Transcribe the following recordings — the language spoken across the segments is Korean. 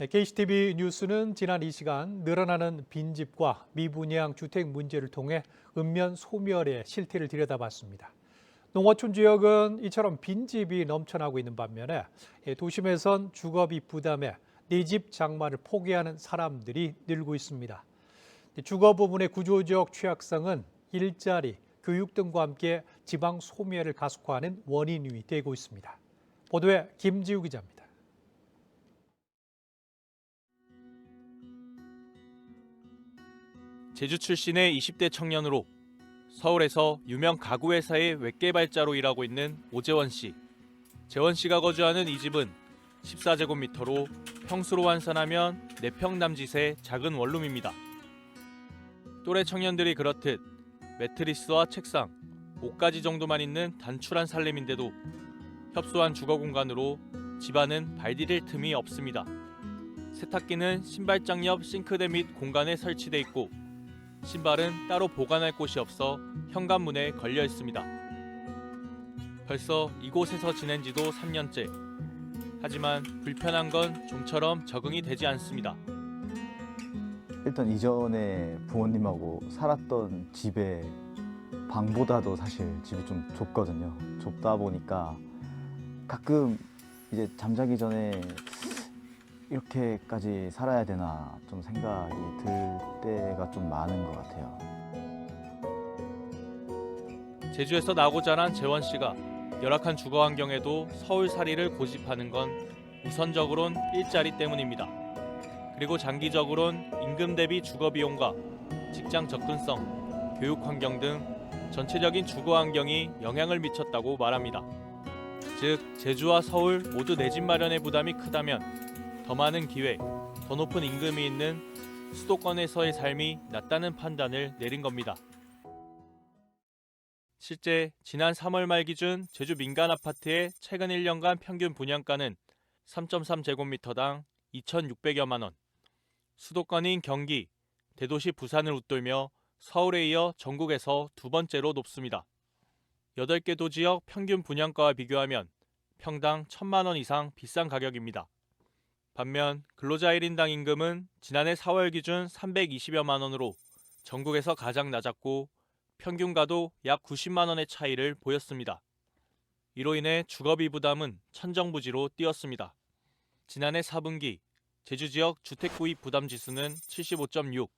네, KCTV 뉴스는 지난 이 시간 늘어나는 빈집과 미분양 주택 문제를 통해 읍면 소멸의 실태를 들여다봤습니다. 농어촌 지역은 이처럼 빈집이 넘쳐나고 있는 반면에 도심에선 주거비 부담에 내 집 장만을 포기하는 사람들이 늘고 있습니다. 주거 부분의 구조적 취약성은 일자리, 교육 등과 함께 지방 소멸을 가속화하는 원인이 되고 있습니다. 보도에 김지우 기자입니다. 제주 출신의 20대 청년으로 서울에서 유명 가구 회사의 외개발자로 일하고 있는 오재원 씨. 재원 씨가 거주하는 이 집은 14제곱미터로 평수로 환산하면 4평 남짓의 작은 원룸입니다. 또래 청년들이 그렇듯 매트리스와 책상, 옷가지 정도만 있는 단출한 살림인데도 협소한 주거 공간으로 집안은 발디딜 틈이 없습니다. 세탁기는 신발장 옆 싱크대 및 공간에 설치돼 있고 신발은 따로 보관할 곳이 없어 현관문에 걸려 있습니다. 벌써 이곳에서 지낸 지도 3년째. 하지만 불편한 건 좀처럼 적응이 되지 않습니다. 일단 이전에 부모님하고 살았던 집의 방보다도 사실 집이 좀 좁거든요. 좁다 보니까 가끔 이제 잠자기 전에 이렇게까지 살아야 되나 좀 생각이 들 때가 좀 많은 것 같아요. 제주에서 나고 자란 재원 씨가 열악한 주거 환경에도 서울살이를 고집하는 건 우선적으론 일자리 때문입니다. 그리고 장기적으론 임금 대비 주거 비용과 직장 접근성, 교육 환경 등 전체적인 주거 환경이 영향을 미쳤다고 말합니다. 즉, 제주와 서울 모두 내 집 마련의 부담이 크다면 더 많은 기회, 더 높은 임금이 있는 수도권에서의 삶이 낫다는 판단을 내린 겁니다. 실제 지난 3월 말 기준 제주 민간 아파트의 최근 1년간 평균 분양가는 3.3제곱미터당 2,600여만 원. 수도권인 경기, 대도시 부산을 웃돌며 서울에 이어 전국에서 두 번째로 높습니다. 8개 도지역 평균 분양가와 비교하면 평당 1,000만 원 이상 비싼 가격입니다. 반면 근로자 1인당 임금은 지난해 4월 기준 320여만 원으로 전국에서 가장 낮았고 평균가도 약 90만 원의 차이를 보였습니다. 이로 인해 주거비 부담은 천정부지로 뛰었습니다. 지난해 4분기 제주 지역 주택 구입 부담 지수는 75.6,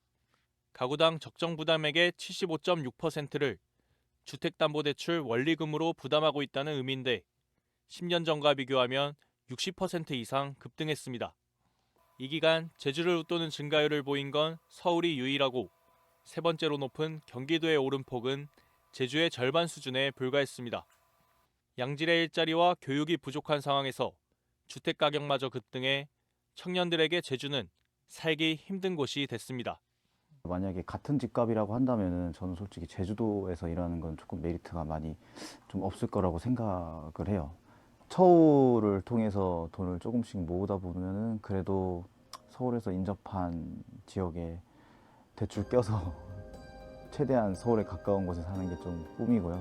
가구당 적정 부담액의 75.6%를 주택담보대출 원리금으로 부담하고 있다는 의미인데 10년 전과 비교하면 60% 이상 급등했습니다. 이 기간 제주를 웃도는 증가율을 보인 건 서울이 유일하고 세 번째로 높은 경기도의 오름폭은 제주의 절반 수준에 불과했습니다. 양질의 일자리와 교육이 부족한 상황에서 주택 가격마저 급등해 청년들에게 제주는 살기 힘든 곳이 됐습니다. 만약에 같은 집값이라고 한다면은 저는 솔직히 제주도에서 일하는 건 조금 메리트가 많이 좀 없을 거라고 생각을 해요. 처우를 통해서 돈을 조금씩 모으다 보면은 그래도 서울에서 인접한 지역에 대출 껴서 최대한 서울에 가까운 곳에 사는 게 좀 꿈이고요.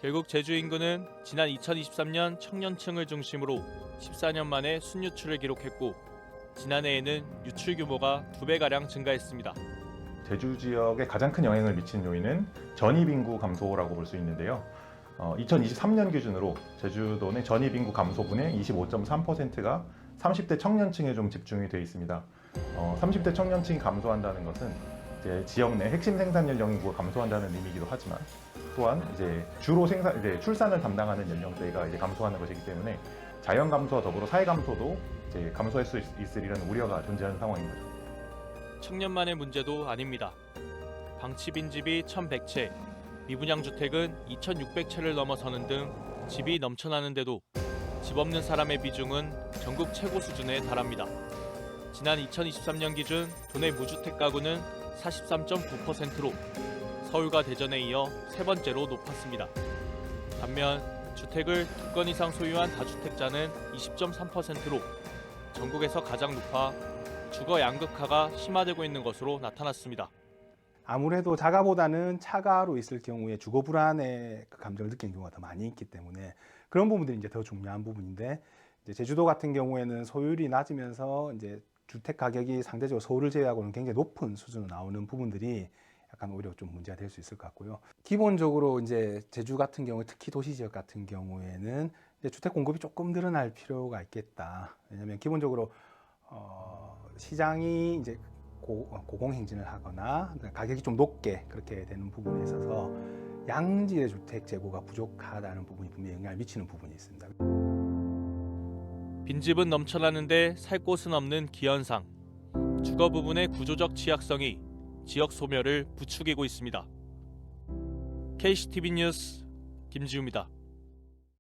결국 제주 인구는 지난 2023년 청년층을 중심으로 14년 만에 순유출을 기록했고 지난해에는 유출 규모가 2배가량 증가했습니다. 제주 지역에 가장 큰 영향을 미친 요인은 전입인구 감소라고 볼 수 있는데요. 2023년 기준으로 제주도 내 전입인구 감소분의 25.3%가 30대 청년층에 좀 집중이 되어 있습니다. 30대 청년층이 감소한다는 것은 이제 지역 내 핵심 생산 연령 인구가 감소한다는 의미이기도 하지만 또한 이제 주로 출산을 담당하는 연령대가 이제 감소하는 것이기 때문에 자연 감소와 더불어 사회 감소도 이제 감소할 수 있으리라는 우려가 존재하는 상황인 거죠. 청년만의 문제도 아닙니다. 방치 빈집이 1,100채, 미분양 주택은 2,600채를 넘어서는 등 집이 넘쳐나는데도 집 없는 사람의 비중은 전국 최고 수준에 달합니다. 지난 2023년 기준 도내 무주택 가구는 43.9%로 서울과 대전에 이어 세 번째로 높았습니다. 반면 주택을 2건 이상 소유한 다주택자는 20.3%로 전국에서 가장 높아 주거 양극화가 심화되고 있는 것으로 나타났습니다. 아무래도 자가보다는 차가로 있을 경우에 주거 불안의 그 감정을 느끼는 경우가 더 많이 있기 때문에 그런 부분들이 이제 더 중요한 부분인데 이제 제주도 같은 경우에는 소유율이 낮으면서 이제 주택 가격이 상대적으로 서울을 제외하고는 굉장히 높은 수준으로 나오는 부분들이 약간 오히려 좀 문제가 될 수 있을 것 같고요. 기본적으로 이제 제주 같은 경우, 특히 도시 지역 같은 경우에는 이제 주택 공급이 조금 늘어날 필요가 있겠다. 왜냐하면 기본적으로 시장이 이제 고공행진을 하거나 가격이 좀 높게 그렇게 되는 부분에 있어서 양질의 주택 재고가 부족하다는 부분이 분명히 영향을 미치는 부분이 있습니다. 빈집은 넘쳐나는데 살 곳은 없는 기현상. 주거 부분의 구조적 취약성이 지역 소멸을 부추기고 있습니다. KCTV 뉴스 김지우입니다.